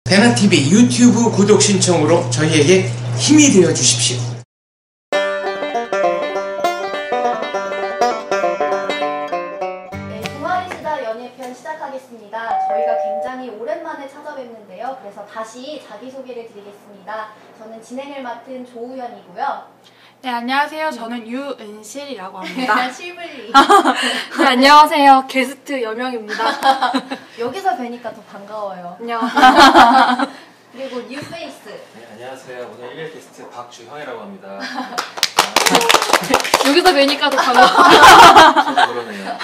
배나TV 유튜브 구독 신청으로 저희에게 힘이 되어 주십시오. 네, 동아리수다 연예편 시작하겠습니다. 저희가 굉장히 오랜만에 찾아뵙는데요. 그래서 다시 자기소개를 드리겠습니다. 저는 진행을 맡은 조우현이고요. 네, 안녕하세요. 저는 유은실이라고 합니다. 실블리. 네, 안녕하세요. 게스트 여명입니다. 여기서 뵈니까 더 반가워요. 안녕하세요. 그리고 뉴페이스. 네, 안녕하세요. 오늘 1일 게스트 박주형이라고 합니다. 여기서 뵈니까 더 반가워요. 저도 그러네요.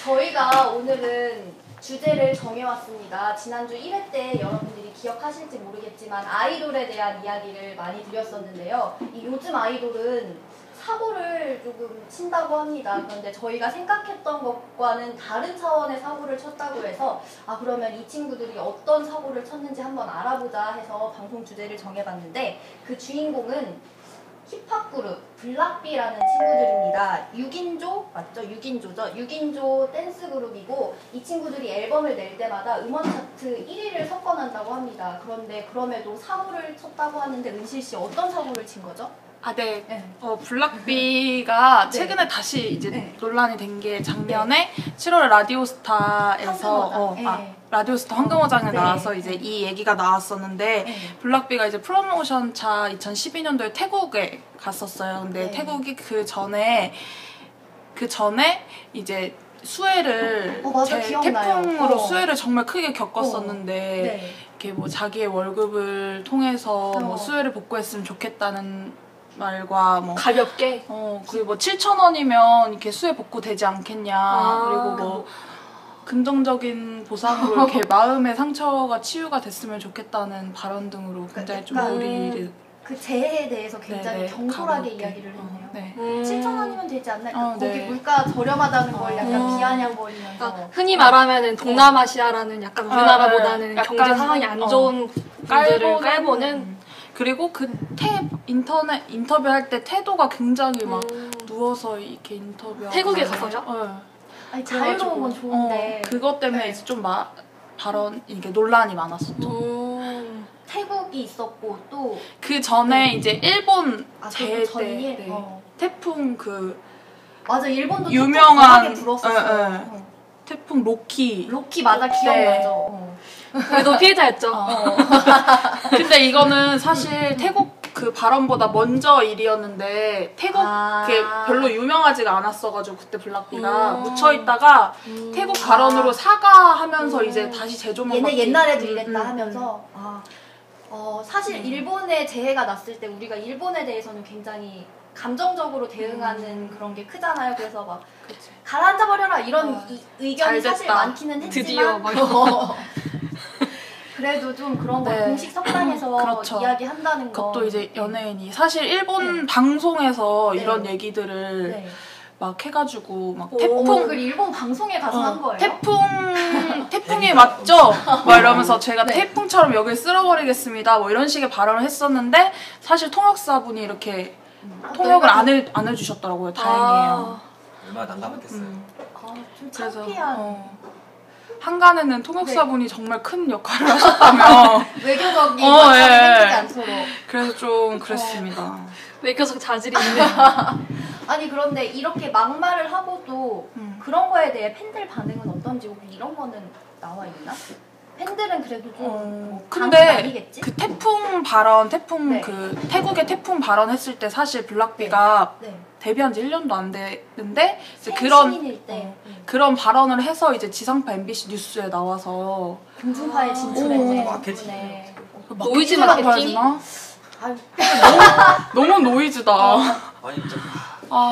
저희가 오늘은 주제를 정해왔습니다. 지난주 1회 때 여러분들이 기억하실지 모르겠지만 아이돌에 대한 이야기를 많이 드렸었는데요. 이 요즘 아이돌은 사고를 조금 친다고 합니다. 그런데 저희가 생각했던 것과는 다른 차원의 사고를 쳤다고 해서 그러면 이 친구들이 어떤 사고를 쳤는지 한번 알아보자 해서 방송 주제를 정해봤는데 그 주인공은 힙합 그룹 블락비라는 친구들입니다. 6인조 맞죠? 6인조죠. 6인조 댄스 그룹이고 이 친구들이 앨범을 낼 때마다 음원 차트 1위를 석권한다고 합니다. 그런데 그럼에도 사고를 쳤다고 하는데 은실 씨 어떤 사고를 친 거죠? 네. 네. 블락비가 네. 최근에 다시 이제 네. 논란이 된 게 작년에 7월 라디오스타에서 라디오스타 황금어장에 네. 나와서 이제 이 얘기가 나왔었는데 블락비가 이제 프로모션 차 2012년도에 태국에 갔었어요. 근데 태국이 그 전에 이제 수해를 태풍으로 수해를 정말 크게 겪었었는데 이렇게 뭐 자기의 월급을 통해서 뭐 수해를 복구했으면 좋겠다는 말과 뭐 가볍게 그리고 뭐 7,000원이면 이렇게 수해 복구되지 않겠냐 그리고 뭐 긍정적인 보상으로 이렇게 마음의 상처가 치유가 됐으면 좋겠다는 발언 등으로 굉장히 좀 놀이를 그 재해에 대해서 굉장히 경솔하게 이야기를 했네요. 네. 7,000원이면 되지 않나? 거기 물가 저렴하다는 걸 약간 비아냥거리면서 흔히 말하면 동남아시아라는 약간 우리나라보다는 경제 상황이 안 좋은 분들을 깔보는 그리고 그 인터뷰할 때 태도가 굉장히 막 누워서 이렇게 인터뷰하고 태국에 가서요? 아니 자유로운 건 좋은데 그것 때문에 이제 좀 이게 논란이 많았었죠. 태국이 있었고 또 그 전에 이제 일본 재해 때 태풍 맞아 일본도 유명한 불었었어요. 태풍 로키 맞아 기억나죠. 그래도 피해자였죠. 근데 이거는 사실 태국 그 발언보다 먼저 일이었는데 태국 그게 별로 유명하지가 않았어가지고 그때 블락비가 묻혀있다가 태국 발언으로 사과하면서 이제 다시 재조명 얘네 옛날에도 이랬다 하면서 사실 일본에 재해가 났을 때 우리가 일본에 대해서는 굉장히 감정적으로 대응하는 그런 게 크잖아요. 그래서 막 가라앉아버려라 이런 의견이 사실 많기는 했지만 드디어 그래도 좀 그런 거 공식 석상에서 그렇죠. 이야기한다는 거. 그것도 이제 연예인이 사실 일본 방송에서 이런 얘기들을 막 해가지고 막 태풍 그 일본 방송에 가서 한 거예요? 태풍이 맞죠? 막 이러면서 제가 태풍처럼 여길 쓸어버리겠습니다. 뭐 이런 식의 발언을 했었는데 사실 통역사분이 이렇게 통역을 안 해주셨더라고요. 다행이에요. 얼마나 난감했겠어요. 좀 창피한. 한간에는 통역사분이 정말 큰 역할을 하셨다며 외교적인 생기지 않도록. 그래서 좀 그랬습니다. 외교적 자질이 있네. 아니 그런데 이렇게 막말을 하고도 그런 거에 대해 팬들 반응은 어떤지 혹시 이런 거는 나와 있나? 팬들은 그래도 좀 근데 그 태국의 태풍 발언했을 때 사실 블락비가 데뷔한 지 1년도 안 됐는데 이제 그런 발언을 해서 이제 지상파 MBC 뉴스에 나와서 공중파에 진출했네. 노이즈 마케팅? 너무 노이즈다.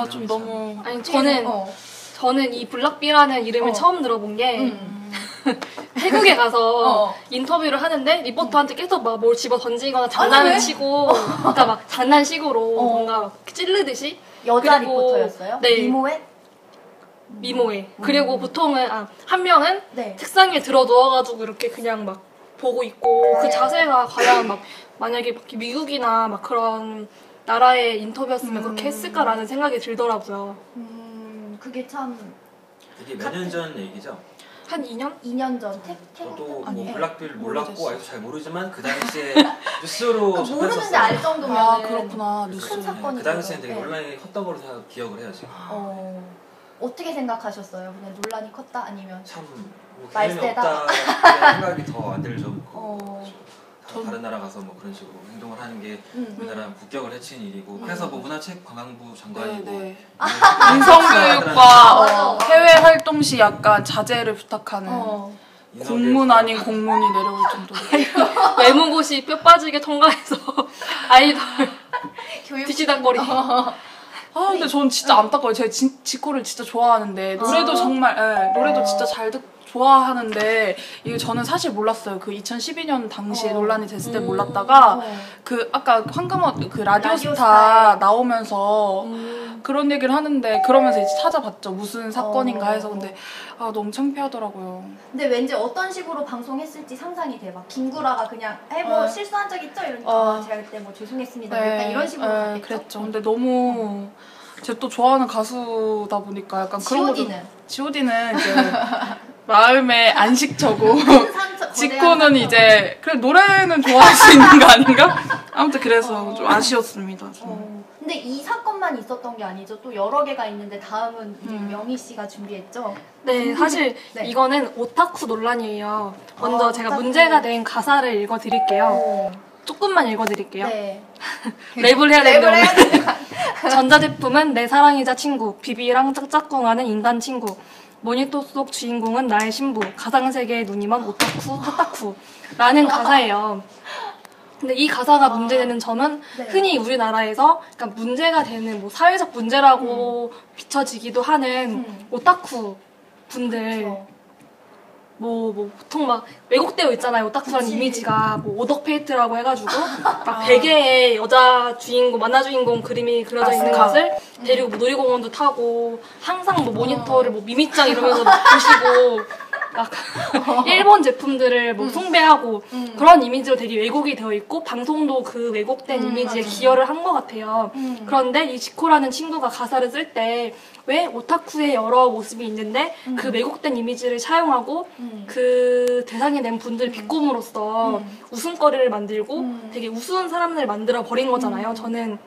좀 너무. 아니 저는 이 블락비라는 이름을 처음 들어본 게 태국에 가서 인터뷰를 하는데 리포터한테 계속 막 뭘 집어 던지거나 장난을 치고 그러니까 막 장난식으로 뭔가 막 찌르듯이 여자 리포터였어요? 네. 미모에 그리고 보통은 한 명은 책상 위에 들어 누워가지고 이렇게 그냥 막 보고 있고 그 자세가 과연 막 만약에 막 미국이나 막 그런 나라의 인터뷰였으면 그렇게 했을까라는 생각이 들더라고요. 그게 참 이게 몇 년 전 얘기죠? 한 2년? 2년 전 저도 뭐 아니에요. 블락비를 몰랐고 모르겠어요. 아직도 잘 모르지만 그 당시에 뉴스로 모르는데 접했었어요. 알 정도면 아 그렇구나 큰 뉴스. 사건이 그 당시에는 되게 네. 논란이 컸던 걸로 기억을 해요 지금. 어떻게 생각하셨어요? 그냥 논란이 컸다 아니면 참 말세다. 없다 생각이 더 안 들죠. 전- 다른 나라 가서 뭐 그런 식으로 행동을 하는 게 우리나라 국격을 해치는 일이고 그래서 뭐 문화체육관광부 장관이고 네네. 인성교육과 인성교육과 해외 활동 시 약간 자제를 부탁하는 공문 아닌 공문이 내려올 정도로. 외무고시 뼈 빠지게 통과해서 아이돌 교육 뒤치다거리. 아 근데 전 진짜 안타까워요. 제가 지코를 진짜 좋아하는데 노래도 정말 노래도 진짜 좋아하는데 이게 저는 사실 몰랐어요. 그 2012년 당시에 논란이 됐을 때 몰랐다가 그 아까 황금옷 그 라디오스타 나오면서 그런 얘기를 하는데 그러면서 이제 찾아봤죠. 무슨 사건인가 해서 근데 아 너무 창피하더라고요. 근데 왠지 어떤 식으로 방송했을지 상상이 돼. 막 김구라가 그냥 뭐 실수한 적 있죠? 이러니까 제가 그때 뭐 죄송했습니다. 약간 이런 식으로 갔겠죠? 그랬죠. 근데 너무 제가 또 좋아하는 가수다 보니까 약간 그런 거 G.O.D는 이제 마음의 안식처고 지코는 이제 그래 노래는 좋아할 수 있는 거 아닌가? 아무튼 그래서 좀 아쉬웠습니다. 근데 이 사건만 있었던 게 아니죠. 또 여러 개가 있는데 다음은 우리 명희 씨가 준비했죠. 네, 사실 네. 이거는 오타쿠 논란이에요. 먼저 제가 오타쿠. 문제가 된 가사를 읽어드릴게요. 조금만 읽어드릴게요. 네. 랩을 해야 랩을 되는 해야 되는 전자제품은 내 사랑이자 친구, 비비랑 짝짝꿍하는 인간 친구, 모니터 속 주인공은 나의 신부, 가상세계의 눈이 먼 오타쿠, 핫타쿠라는 가사예요. 근데 이 가사가 문제되는 점은 네. 흔히 우리나라에서 그러니까 문제가 되는 뭐 사회적 문제라고 비춰지기도 하는 오타쿠 분들 그렇죠. 뭐 보통 막 왜곡되어 있잖아요. 오타쿠라는 그치. 이미지가 뭐 오덕 페이트라고 해가지고 막 베개에 여자 주인공 만화 주인공 그림이 그려져 있는 것을 데리고 뭐 놀이공원도 타고 항상 뭐 모니터를 뭐 미미짱 이러면서 보시고 막 일본 제품들을 뭐 숭배하고 그런 이미지로 되게 왜곡이 되어 있고 방송도 그 왜곡된 이미지에 기여를 한 것 같아요. 그런데 이 지코라는 친구가 가사를 쓸 때 왜 오타쿠의 여러 모습이 있는데 그 왜곡된 이미지를 차용하고 그 대상이 된 분들 비꼼으로써 웃음거리를 만들고 되게 우스운 사람을 만들어 버린 거잖아요. 저는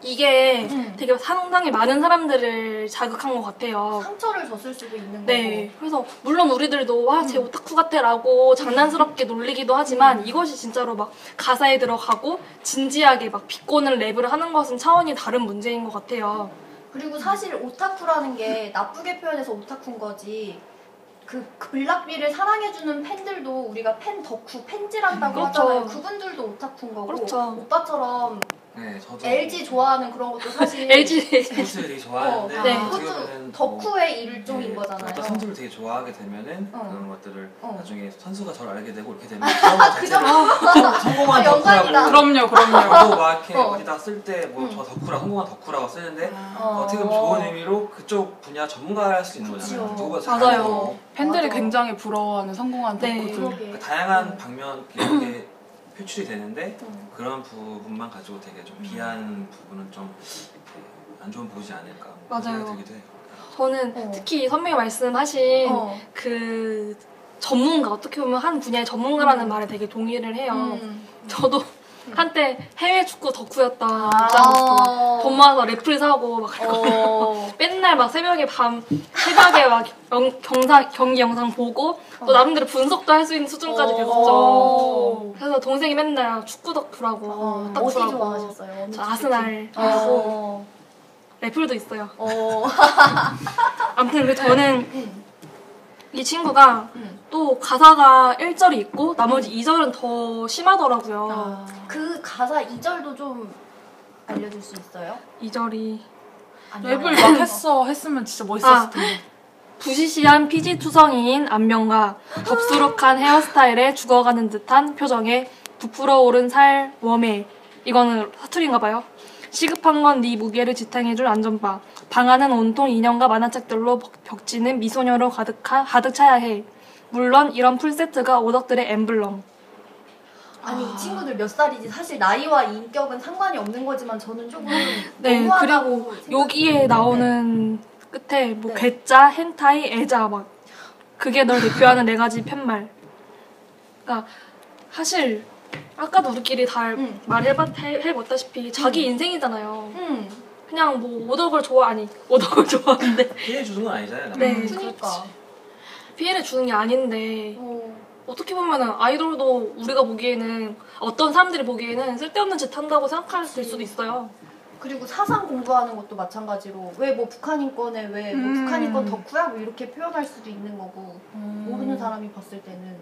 이게 되게 상당히 많은 사람들을 자극한 것 같아요. 상처를 줬을 수도 있는 네. 거고. 그래서 물론 우리들도 와, 쟤 오타쿠 같아 라고 장난스럽게 놀리기도 하지만 이것이 진짜로 막 가사에 들어가고 진지하게 막 비꼬는 랩을 하는 것은 차원이 다른 문제인 것 같아요. 그리고 사실 오타쿠라는 게 나쁘게 표현해서 오타쿠인 거지. 그 블락비를 사랑해주는 팬들도 우리가 팬 덕후, 팬질한다고 그렇죠. 하잖아요. 그분들도 오타쿠인 거고. 그렇죠. 오빠처럼 네, 저도 LG 좋아하는 그런 것도 사실 LG 선수를 되게 좋아하는데 네. 어떻게 그것도 보면 덕후의 일종인 거잖아요. 어떤 선수를 되게 좋아하게 되면은 그런 것들을 어. 나중에 선수가 저를 알게 되고 이렇게 되면 그런 것 자체를 성공한 연관이다. 덕후라고 그럼요. 저도 막 이렇게 어디다 쓸 때 뭐 저 덕후라 성공한 덕후라고 쓰는데 어떻게 보면 좋은 의미로 그쪽 분야 전문가를 할 수 있는 거잖아요. 그치요. 누구보다 맞아요. 잘하고 팬들이 맞아. 굉장히 부러워하는 성공한 네. 덕후들. 그러게. 그 다양한 방면 이렇게 표출이 되는데 그런 부분만 가지고 되게 좀 비하한 부분은 좀 안 좋은 보지 않을까 그런 맞아요. 생각이 들기도 해요. 저는 특히 선배가 말씀하신 그 전문가, 어떻게 보면 한 분야의 전문가라는 말에 되게 동의를 해요. 저도 한때 해외 축구 덕후였다. 돈 모아서 래플 사고 막 맨날 막 새벽에 막 경기 영상 보고 또 나름대로 분석도 할 수 있는 수준까지 됐었죠. 그래서 동생이 맨날 축구 덕후라고 어디 덕후라고. 좋아하셨어요? 어느 저 축구 아스날 팀? 하고 래플도 있어요. 아무튼 그 저는 이 친구가 또 가사가 1절이 있고 나머지 2절은 더 심하더라고요. 그 가사 2절도 좀 알려줄 수 있어요? 2절이 랩을 막 했으면 진짜 멋있었을 텐데. 부시시한 피지투성이인 안면과 덥수룩한 헤어스타일에 죽어가는 듯한 표정에 부풀어 오른 살 웜에 이거는 사투리인가 봐요. 시급한 건 네 무게를 지탱해줄 안전바. 방 안은 온통 인형과 만화책들로 벽지는 미소녀로 가득 차야 해. 물론 이런 풀세트가 오덕들의 엠블럼. 아니 이 친구들 몇 살이지? 사실 나이와 인격은 상관이 없는 거지만 저는 조금 네, 너무하다고 그리고 생각해요. 여기에 나오는 끝에 뭐 네. 괴짜, hentai, 애자 막 그게 널 대표하는 4가지 팻말. 그러니까 사실 아까도 우리끼리 다 말해봤다시피 자기 인생이잖아요. 그냥 뭐 오덕을 좋아하는데 피해 주는 건 아니잖아요. 네, 그러니까. 피해를 주는 게 아닌데 어떻게 보면은 아이돌도 우리가 보기에는 어떤 사람들이 보기에는 쓸데없는 짓 한다고 생각할 수도 있어요. 그리고 사상 공부하는 것도 마찬가지로 왜 뭐 북한 인권에 왜 뭐 북한 인권 덕후야 뭐 이렇게 표현할 수도 있는 거고 모르는 사람이 봤을 때는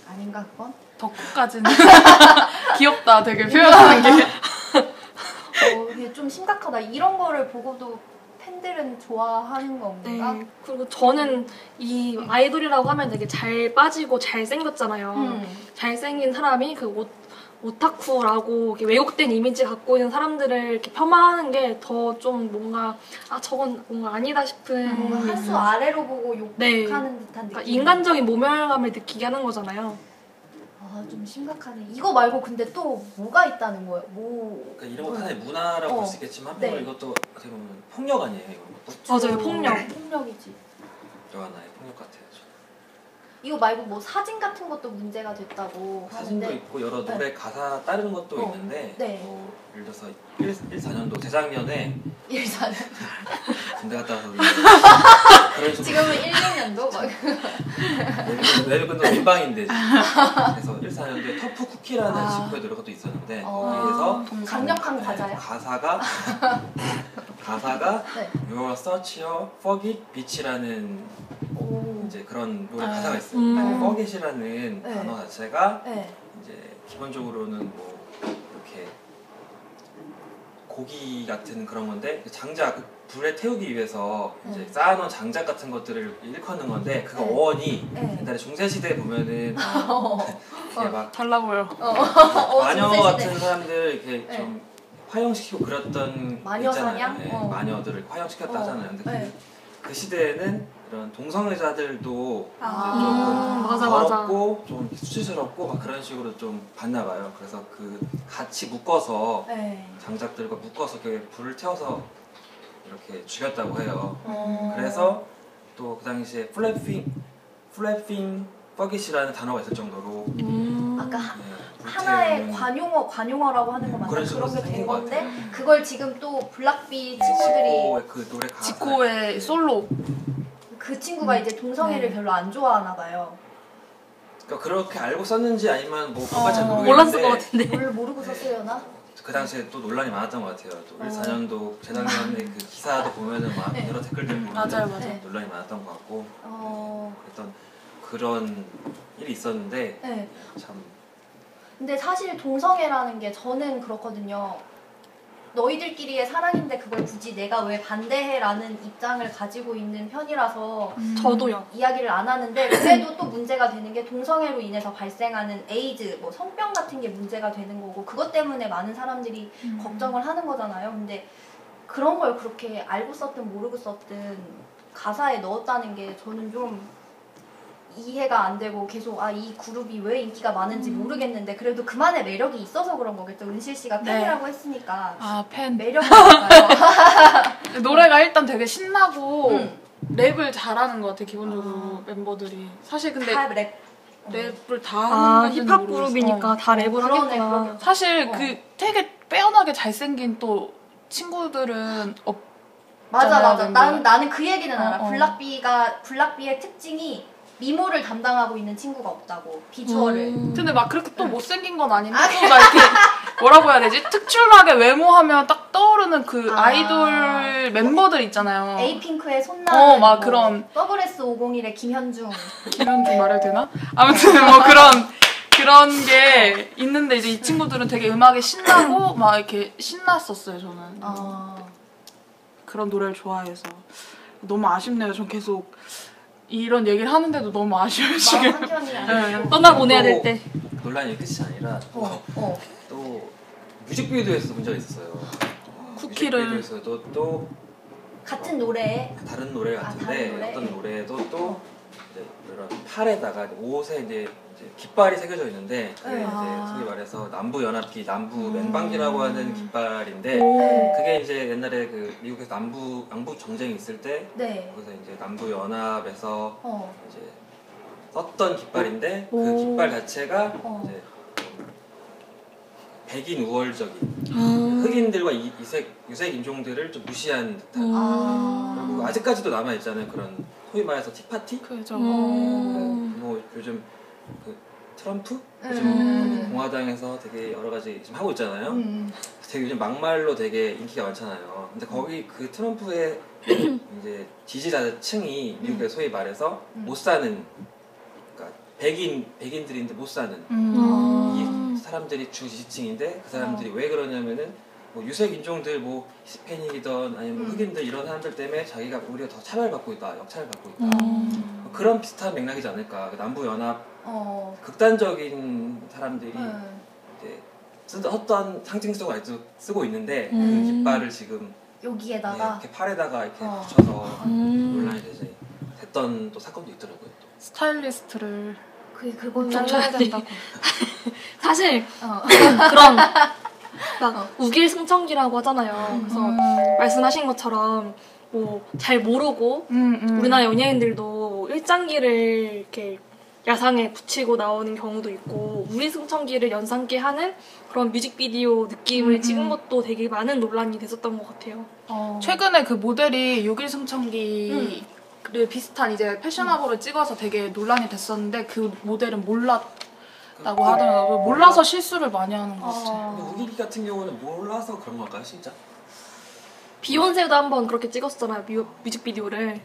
아닌가 그건? 덕후까지는 귀엽다 되게 표현하는 게. 이게 좀 심각하다. 이런 거를 보고도 팬들은 좋아하는 건가? 네. 그리고 저는 이 아이돌이라고 하면 되게 잘 빠지고 잘생겼잖아요. 잘생긴 사람이 그 오타쿠라고 이렇게 왜곡된 이미지 갖고 있는 사람들을 이렇게 폄하하는 게 더 좀 뭔가 저건 뭔가 아니다 싶은 뭔가 한 수 아래로 보고 욕하는 네. 듯한 느낌. 그러니까 인간적인 모멸감을 느끼게 하는 거잖아요. 좀 심각하네. 이거 말고 근데 또 뭐가 있다는 거예요? 그러니까 이런 것도 하나의 문화라고 볼 수 있겠지만 한편으로 이것도 어떻게 보면 폭력 아니에요, 이거. 맞아요, 폭력. 폭력이지. 또 하나의 폭력 같아요. 이거 말고 뭐 사진 같은 것도 문제가 됐다고 사진도 하는데 있고 여러 노래 가사 따르는 것도 있는데 뭐 예를 들어서 14년도 재작년에 14년 군대 갔다 와서 그런 식으로 지금은 16년도 막 외국인도 민방인데 그래서 14년도에 터프 쿠키라는 지코의 노래가 또 있었는데 거기에서 강력한 과자야? 가사가 네. You are such a forget bitch라는 이제 그런 노래 가사가 있어요. forget이라는 단어 자체가 이제 기본적으로는 뭐 이렇게 고기 같은 그런 건데 장작 불에 태우기 위해서 이제 쌓아놓은 장작 같은 것들을 일컫는 건데 그 어원이 옛날에 중세시대에 보면은 이게 막 달라 보여. 마녀 같은 사람들 이렇게 좀 화형시키고 그렸던 마녀 있잖아요. 사냥? 네, 마녀들을 화형시켰다 하잖아요. 근데 그 시대에는 이런 동성애자들도 조금 맞아. 더럽고 좀 수치스럽고 막 그런 식으로 좀 봤나 봐요. 그래서 그 같이 묶어서 장작들과 묶어서 불을 태워서 이렇게 죽였다고 해요. 그래서 또 그 당시에 플래핑 퍼깃이라는 단어가 있을 정도로 아까 하나의 관용어라고 하는 거 맞나? 그런 게 된 건데 그걸 지금 또 블락비 친구들이 그 노래 가사 지코의 솔로 그 친구가 이제 동성애를 별로 안 좋아하나 봐요. 그러니까 그렇게 알고 썼는지 아니면 뭐 그건 잘 모르겠는데 몰랐을 것 같은데. 뭘 모르고 썼으려나? 그 당시에 또 논란이 많았던 것 같아요. 또 14년도 재작년에 그 기사도 보면은 막 여러 댓글들 보면 맞아요. 논란이 많았던 것 같고 그랬던 그런 일이 있었는데 참. 근데 사실 동성애라는 게 저는 그렇거든요. 너희들끼리의 사랑인데 그걸 굳이 내가 왜 반대해라는 입장을 가지고 있는 편이라서 저도요. 이야기를 안 하는데 그래도 또 문제가 되는 게 동성애로 인해서 발생하는 에이즈, 뭐 성병 같은 게 문제가 되는 거고 그것 때문에 많은 사람들이 걱정을 하는 거잖아요. 근데 그런 걸 그렇게 알고 썼든 모르고 썼든 가사에 넣었다는 게 저는 좀 이해가 안 되고 계속 이 그룹이 왜 인기가 많은지 모르겠는데 그래도 그만의 매력이 있어서 그런 거겠죠. 은실 씨가 팬이라고 했으니까 팬 매력이 있어요. 노래가 일단 되게 신나고 랩을 잘하는 것 같아 기본적으로 멤버들이 사실 근데 다 랩. 랩을 다 하는 힙합 그룹이니까 다 랩을 하겠구나. 사실 그 되게 빼어나게 잘생긴 또 친구들은 맞아. 나는 그 얘기는 알아. 블락비의 특징이 미모를 담당하고 있는 친구가 없다고. 비주얼을. 근데 막 그렇게 또 못생긴 건 아닌데 또 막 이렇게 뭐라고 해야 되지? 특출나게 외모하면 딱 떠오르는 그 아이돌 멤버들 있잖아요. 에이핑크의 손나은 막 그런 WS501의 김현중 말해도 되나? 아무튼 뭐 그런 게 있는데 이제 이 친구들은 되게 음악에 신나고 막 이렇게 신났었어요 저는. 그런 노래를 좋아해서 너무 아쉽네요. 전 계속 이런 얘기를 하는데도 너무 아쉬워요 지금. 한편이 아니고 떠나보내야 될 때. 논란이 끝이 아니라 또 뮤직비디오에서도 문제가 있었어요. 쿠키를 뮤직비디오에서도 또 같은 노래에 다른 노래 같은데 다른 노래? 어떤 노래에도 또 이제 이런 팔에다가 옷에 이제 깃발이 새겨져 있는데 그게 이제 소위 말해서 남부 연합기, 남부 맨방기라고 하는 깃발인데 그게 이제 옛날에 그 미국에서 남북 전쟁이 있을 때 거기서 이제 남부 연합에서 이제 썼던 깃발인데 그 깃발 자체가 이제 백인 우월적인 흑인들과 유색 인종들을 좀 무시한 듯한 그리고 아직까지도 남아 있잖아요. 그런 소위 말해서 티파티? 그죠. 뭐 요즘 그 트럼프 요즘 공화당에서 되게 여러 가지 지금 하고 있잖아요. 되게 요즘 막말로 되게 인기가 많잖아요. 근데 거기 그 트럼프의 이제 지지자층이 미국에 소위 말해서 못 사는, 그러니까 백인들인데 못 사는 이 사람들이 주 지지층인데 그 사람들이 왜 그러냐면은 뭐 유색 인종들 뭐 히스패닉이든 아니면 흑인들 이런 사람들 때문에 자기가 오히려 더 차별받고 있다, 역차별받고 있다. 그런 비슷한 맥락이지 않을까. 남부 연합 극단적인 사람들이 이제 어떤 상징성을 아직도 쓰고 있는데 그 깃발을 지금 여기에다가 이렇게 팔에다가 이렇게 붙여서 논란이 됐던 또 사건도 있더라고요. 또. 스타일리스트를 그건 쫓아야 된다고. 사실 그런 막 우길승천기라고 하잖아요. 그래서 말씀하신 것처럼 뭐 잘 모르고 우리나라 연예인들도 일장기를 이렇게 야상에 붙이고 나오는 경우도 있고 우리승천기를 연상케 하는 그런 뮤직비디오 느낌을 찍은 것도 되게 많은 논란이 됐었던 것 같아요. 최근에 그 모델이 6일 승천기를 비슷한 이제 패셔너블을 찍어서 되게 논란이 됐었는데 그 모델은 몰랐다고 하더라고요. 몰라서 실수를 많이 하는 것 같아요. 근데 우기 같은 경우는 몰라서 그런 걸까요, 진짜? 비욘세도 한번 그렇게 찍었잖아요, 뮤직비디오를.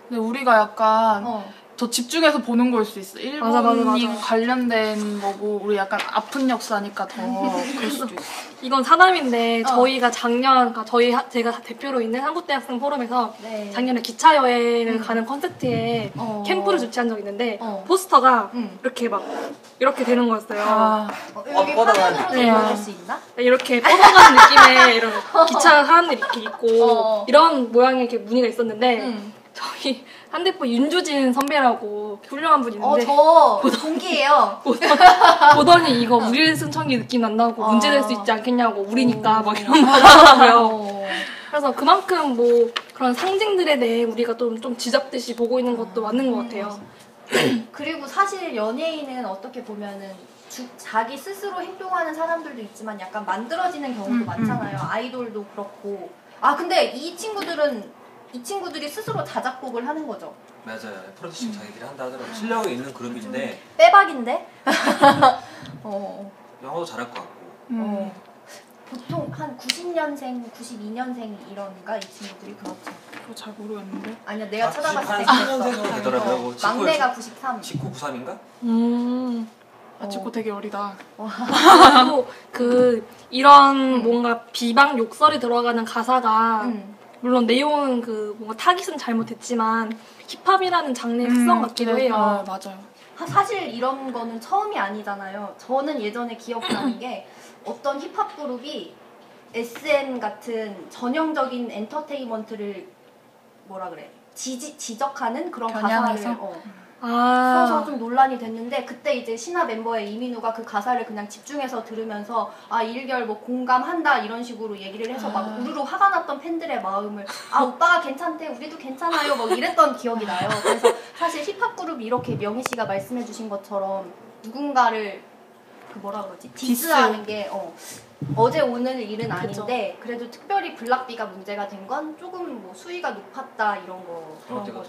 근데 우리가 약간 더 집중해서 보는 걸 수 있어. 일본이 맞아. 관련된 거고 우리 약간 아픈 역사니까 더 그럴 수도 있어. 이건 사담인데 저희가 작년, 그러니까 제가 대표로 있는 한국대학생 포럼에서 작년에 기차 여행을 가는 컨셉트에 캠프를 주최한 적이 있는데 포스터가 이렇게 막 이렇게 되는 거였어요. 여기 화면으로 보여줄 수 있나? 이렇게 뻗어가는 느낌의 이런 기차 사람들이 이렇게 있고 이런 모양의 이렇게 무늬가 있었는데 저희 한대포 윤주진 선배라고 훌륭한 분이 있는데 저 동기예요. 보더니 이거 우길승천기 느낌 난다고 문제될 수 있지 않겠냐고 우리니까 막 이런 말 하더라고요. 그래서 그만큼 뭐 그런 상징들에 대해 우리가 좀 쥐잡듯이 보고 있는 것도 맞는 것 같아요. 그리고 사실 연예인은 어떻게 보면은 자기 스스로 행동하는 사람들도 있지만 약간 만들어지는 경우도 많잖아요. 아이돌도 그렇고. 근데 이 친구들이 스스로 자작곡을 하는 거죠. 맞아요. 프로듀싱 자기들이 한다 하더라고요. 실력이 있는 그룹인데 빼박인데? 영어도 잘할 것 같고. 보통 한 90년생, 92년생 이런가 이 친구들이 그렇죠. 그거 잘 모르겠는데. 아니야, 내가 찾아봤을 때 한 93년 정도 되더라고요. 막내가 93. 직후 93인가? 아치코 되게 어리다. 그리고 이런 뭔가 비방 욕설이 들어가는 가사가 물론 내용은 뭔가 타깃은 잘못됐지만 힙합이라는 장르의 특성 같기도 해요. 맞아요. 사실 이런 거는 처음이 아니잖아요. 저는 예전에 기억나는 게 어떤 힙합 그룹이 SM 같은 전형적인 엔터테인먼트를 지적하는 그런 가사를 써서 좀 논란이 됐는데 그때 이제 신화 멤버의 이민우가 그 가사를 그냥 집중해서 들으면서 일결 뭐 공감한다 이런 식으로 얘기를 해서 막 우르르 화가 났던 팬들의 마음을 오빠가 괜찮대 우리도 괜찮아요 뭐 이랬던 기억이 나요. 그래서 사실 힙합 그룹이 이렇게 명희 씨가 말씀해 주신 것처럼 누군가를 디스하는 게 어제 오늘 일은 아닌데 그래도 특별히 블락비가 문제가 된 건 조금 뭐 수위가 높았다 이런 거.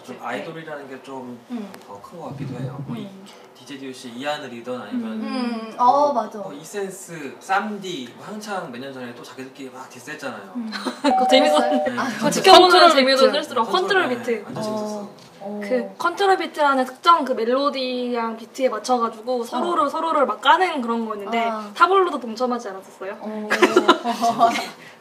좀 아이돌이라는 게 좀 더 큰 것 같기도 해요. 뭐 DJ DOC 이하늘이든 아니면 맞아. 이센스, 쌈디 한창 몇 년 전에 또 자기들끼리 막 디스했잖아요. 그거 재밌었어요. 그거 지켜보는 재미도 쓸수록 컨트롤 비트. 완전 재밌었어. 그 컨트롤 비트라는 특정 그 멜로디랑 비트에 맞춰가지고 서로를 막 까는 그런 거였는데 타블로도 동참하지 않았었어요?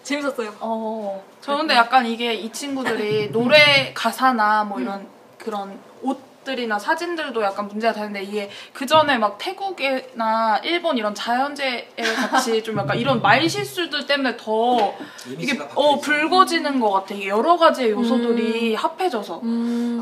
재밌었어요. 저 근데 약간 이게 이 친구들이 노래 가사나 뭐 이런 그런 옷 모습들이나 사진들도 약간 문제가 되는데 이게 그 전에 막 태국이나 일본 이런 자연재해 같이 좀 약간 이런 말 실수들 때문에 더 이게 불거지는 것 같아. 이게 여러 가지의 요소들이 합해져서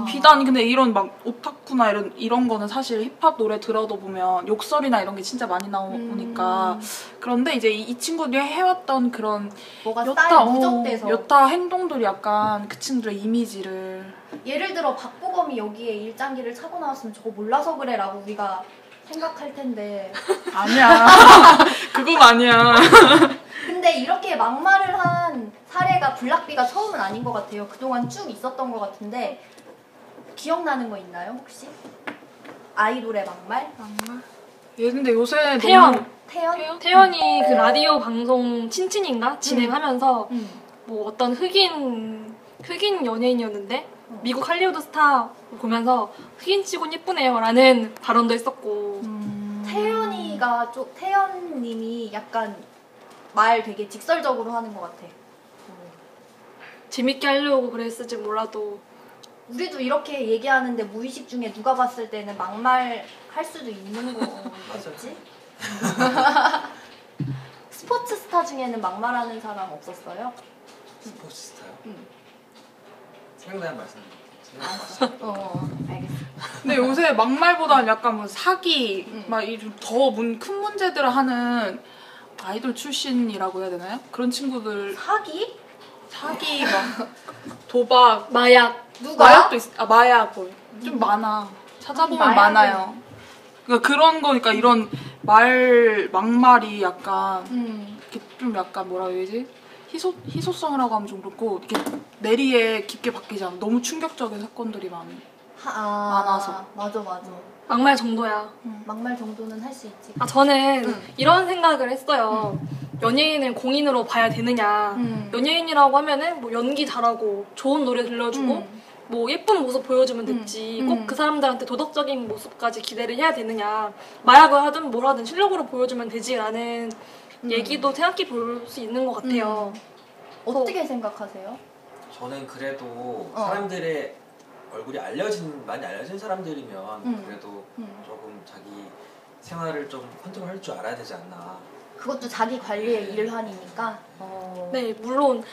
비단 근데 이런 막 오타쿠나 이런 거는 사실 힙합 노래 들어도 보면 욕설이나 이런 게 진짜 많이 나오니까 그런데 이제 이 친구들이 해왔던 그런 뭐가 쌓여 누적돼서 여타 행동들이 약간 그 친구들의 이미지를 예를 들어 박보검이 여기에 일장기를 차고 나왔으면 저거 몰라서 그래 라고 우리가 생각할 텐데 아니야. 그건 아니야. 근데 이렇게 막말을 한 사례가 블락비가 처음은 아닌 것 같아요. 그동안 쭉 있었던 것 같은데 기억나는 거 있나요 혹시? 아이돌의 막말? 얘 근데 요새 태연. 태연? 태연이 그 라디오 방송 친친인가 진행하면서 뭐 어떤 흑인 연예인이었는데 미국 할리우드 스타 보면서 흑인 치곤 예쁘네요 라는 발언도 했었고 태연님이 약간 말 되게 직설적으로 하는 것 같아. 재밌게 하려고 그랬을지 몰라도 우리도 이렇게 얘기하는데 무의식 중에 누가 봤을 때는 막말 할 수도 있는 거겠지? 스포츠 스타 중에는 막말하는 사람 없었어요? 스포츠 스타요? 응. 생각나는 말씀. 알겠어. 근데 요새 막말보다는 약간 뭐 사기 막 더 큰 문제들을 하는 아이돌 출신이라고 해야 되나요? 그런 친구들 사기 막 도박 마약 누가? 마약도 마약 좀 많아. 찾아보면 마약은... 많아요. 그러니까 그런 거니까 이런 막말이 약간 이렇게 좀 약간 뭐라 해야지? 희소성이라고 하면 좀 그렇고 이렇게 내리에 깊게 바뀌잖아. 너무 충격적인 사건들이 많아서. 맞아. 막말 정도야. 막말 정도는 할 수 있지. 저는 이런 생각을 했어요. 연예인을 공인으로 봐야 되느냐. 연예인이라고 하면은 뭐 연기 잘하고 좋은 노래 들려주고 뭐 예쁜 모습 보여주면 됐지. 꼭 그 사람들한테 도덕적인 모습까지 기대를 해야 되느냐. 마약을 하든 뭘 하든 실력으로 보여주면 되지라는 얘기도 생각해 볼 수 있는 것 같아요. 어떻게 생각하세요? 저는 그래도 사람들의 얼굴이 많이 알려진 사람들이면 그래도 조금 자기 생활을 좀 컨트롤할 줄 알아야 되지 않나. 그것도 자기 관리의 일환이니까. 네, 물론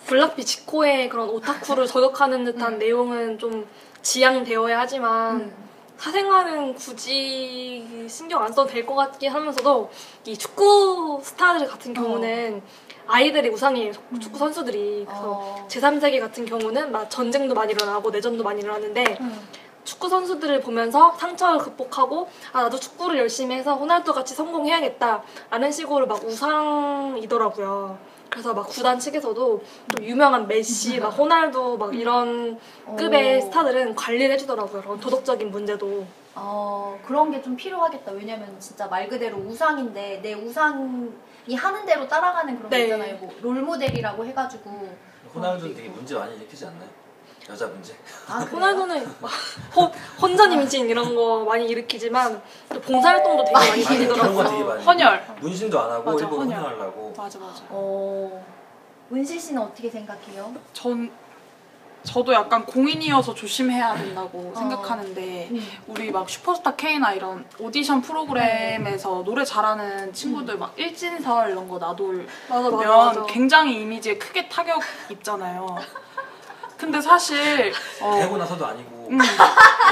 블락비 지코의 그런 오타쿠를 저격하는 듯한 내용은 좀 지양되어야 하지만 사생활은 굳이 신경 안 써도 될 것 같긴 하면서도 이 축구 스타들 같은 경우는 아이들의 우상이에요. 축구 선수들이. 그래서 제3세계 같은 경우는 막 전쟁도 많이 일어나고 내전도 많이 일어나는데 축구 선수들을 보면서 상처를 극복하고 나도 축구를 열심히 해서 호날두 같이 성공해야겠다 라는 식으로 막 우상이더라고요. 그래서 막 구단 측에서도 좀 유명한 메시, 막 호날두 막 이런 급의 스타들은 관리를 해주더라고요. 그런 도덕적인 문제도. 그런 게 좀 필요하겠다. 왜냐면 진짜 말 그대로 우상인데 내 우상이 하는 대로 따라가는 그런 거 있잖아요. 뭐 롤모델이라고 해가지고. 호날두는 되게 문제 많이 일으키지 않나요? 여자 문제. 호날두는 혼전 임신 이런 거 많이 일으키지만 또 봉사활동도 되게 많이 그런 거 되게 다니더라고요. 많이. 헌혈. 문신도 안 하고 맞아, 일부러 헌혈. 헌혈하려고. 맞아. 은실 씨는 어떻게 생각해요? 저도 약간 공인이어서 조심해야 된다고 생각하는데 우리 막 슈퍼스타 K나 이런 오디션 프로그램에서 노래 잘하는 친구들 막 일진설 이런 거 놔두면 맞아. 굉장히 이미지에 크게 타격 입잖아요. 근데 사실 되고 나서도 아니고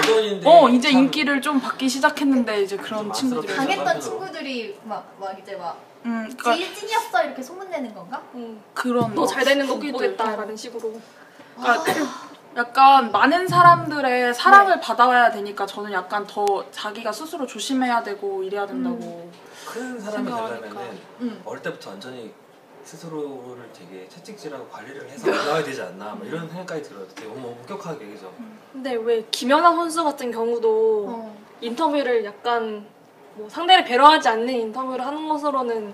예전인데 이제 인기를 좀 받기 시작했는데 이제 그런 친구들이 당했던 친구들이 막 이제 그러니까 일진이었어 이렇게 소문내는 건가? 그런 더 잘 되는 거 못 후기들. 보겠다라는 식으로. 그러니까 약간 많은 사람들의 사랑을 받아와야 되니까 저는 약간 더 자기가 스스로 조심해야 되고 이래야 된다고 큰 사람이 생각하니까. 되려면은 어릴 때부터 완전히 스스로를 되게 채찍질하고 관리를 해서 올라와야 되지 않나 뭐 이런 생각까지 들어요. 되게 너무 엄격하게 얘기죠. 근데 왜 김연아 선수 같은 경우도 인터뷰를 약간 뭐 상대를 배려하지 않는 인터뷰를 하는 것으로는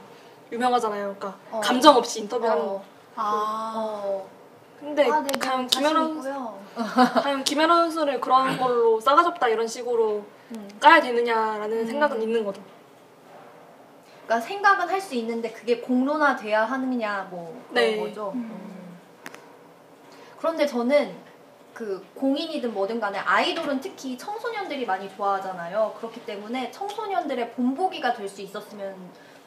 유명하잖아요. 그러니까 감정 없이 인터뷰하는 거. 근데 그냥 김연아 선수를 그런 걸로 싸가지없다 이런 식으로 까야 되느냐라는 생각은 있는 거죠. 그러니까 생각은 할 수 있는데 그게 공론화돼야 하느냐 뭐 그런 거죠. 그런데 저는 그 공인이든 뭐든 간에 아이돌은 특히 청소년들이 많이 좋아하잖아요. 그렇기 때문에 청소년들의 본보기가 될 수 있었으면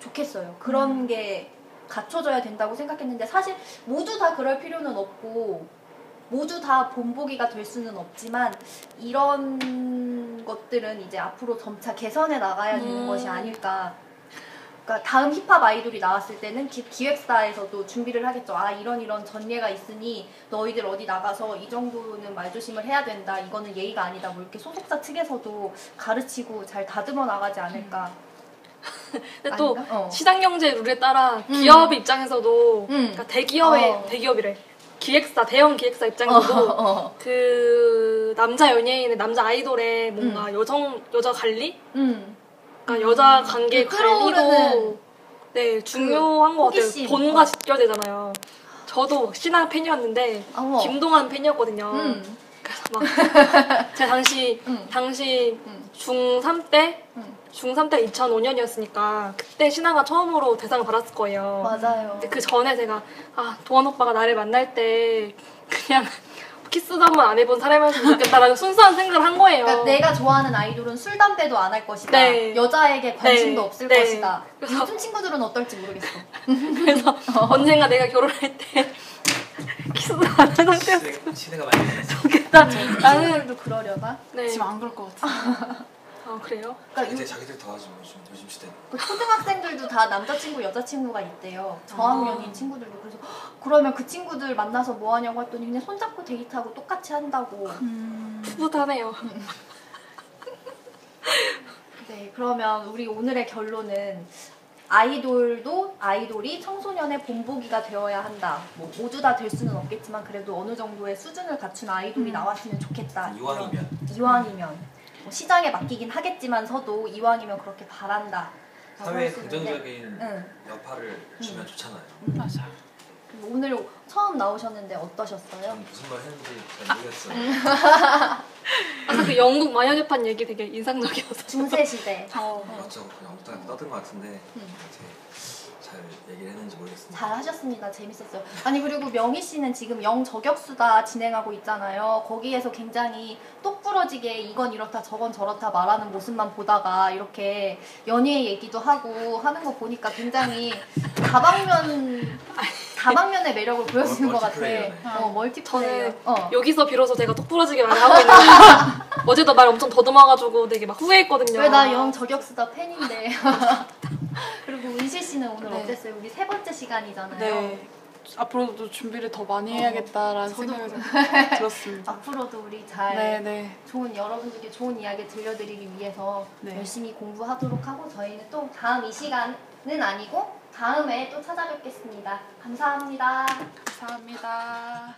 좋겠어요. 그런 게 갖춰져야 된다고 생각했는데 사실 모두 다 그럴 필요는 없고 모두 다 본보기가 될 수는 없지만 이런 것들은 이제 앞으로 점차 개선해 나가야 되는 것이 아닐까. 그러니까 다음 힙합 아이돌이 나왔을 때는 기획사에서도 준비를 하겠죠. 아 이런 전례가 있으니 너희들 어디 나가서 이 정도는 말조심을 해야 된다. 이거는 예의가 아니다. 뭐 이렇게 소속사 측에서도 가르치고 잘 다듬어 나가지 않을까. 근데 또 시장 경제 룰에 따라 기업 입장에서도 그러니까 대기업이래. 기획사, 대형 기획사 입장에서도 그 남자 연예인의 남자 아이돌의 뭔가 여자 관리? 그러니까 여자 관계 관리도 네 중요한 것 같아요. 본과 직결되잖아요. 저도 신화 팬이었는데 김동완 팬이었거든요. 그래서 막 제가 당시 중3 때 2005년이었으니까 그때 신화가 처음으로 대상을 받았을 거예요. 맞아요. 근데 그 전에 제가 동완 오빠가 나를 만날 때 그냥 키스도 한 번 안 해본 사람이었으면 좋겠다라는 순수한 생각을 한 거예요. 그러니까 내가 좋아하는 아이돌은 술, 담배도 안 할 것이다. 네. 여자에게 관심도 없을 네. 것이다. 요즘 친구들은 어떨지 모르겠어. 그래서 언젠가 내가 결혼할 때 키스도 안 한 상태였으면 시대가 많이 변했어. 좋겠다. 나는 친구들도 그러려나? 네. 지금 안 그럴 것 같아. 아 그래요? 그러니까 자기들 더 하지 요즘 시대는. 그 초등학생들도 다 남자친구, 여자친구가 있대요. 저학년인 친구들도. 그래서 그러면 그 친구들 만나서 뭐 하냐고 했더니 그냥 손잡고 데이트하고 똑같이 한다고. 풋풋하네요. 네, 그러면 우리 오늘의 결론은 아이돌이 청소년의 본보기가 되어야 한다. 뭐 모두 다 될 수는 없겠지만 그래도 어느 정도의 수준을 갖춘 아이돌이 나왔으면 좋겠다. 이왕이면. 뭐 시장에 맡기긴 하겠지만서도 이왕이면 그렇게 바란다. 사회에 긍정적인 여파를 주면 좋잖아요. 맞아요. 오늘 처음 나오셨는데 어떠셨어요? 저는 무슨 말 했는지 잘 모르겠어요. 아까 그 영국 마녀재판 얘기 되게 인상적이어서. 중세시대. 맞죠. 그냥 아무튼 떠든 것 같은데 잘 얘기를 했는지 모르겠습니다. 잘 하셨습니다. 재밌었어요. 아니 그리고 명희 씨는 지금 영저격수다 진행하고 있잖아요. 거기에서 굉장히 똑부러지게 이건 이렇다 저건 저렇다 말하는 모습만 보다가 이렇게 연예 얘기도 하고 하는 거 보니까 굉장히 다방면의 매력을 보여주는 것 같아. 멀티플레이어. 저는 여기서 비로소 제가 똑부러지게 말을 하고 있는데 어제도 말 엄청 더듬어가지고 되게 막 후회했거든요. 왜 나 영저격수다 팬인데. 그리고 은실 씨는 오늘 어땠어요? 우리 세 번째 시간이잖아요. 네. 앞으로도 준비를 더 많이 해야겠다라는 생각이 들었습니다. 앞으로도 우리 잘 네. 여러분들께 좋은 이야기 들려드리기 위해서 열심히 공부하도록 하고 저희는 또 다음 이 시간은 아니고 다음에 또 찾아뵙겠습니다. 감사합니다. 감사합니다.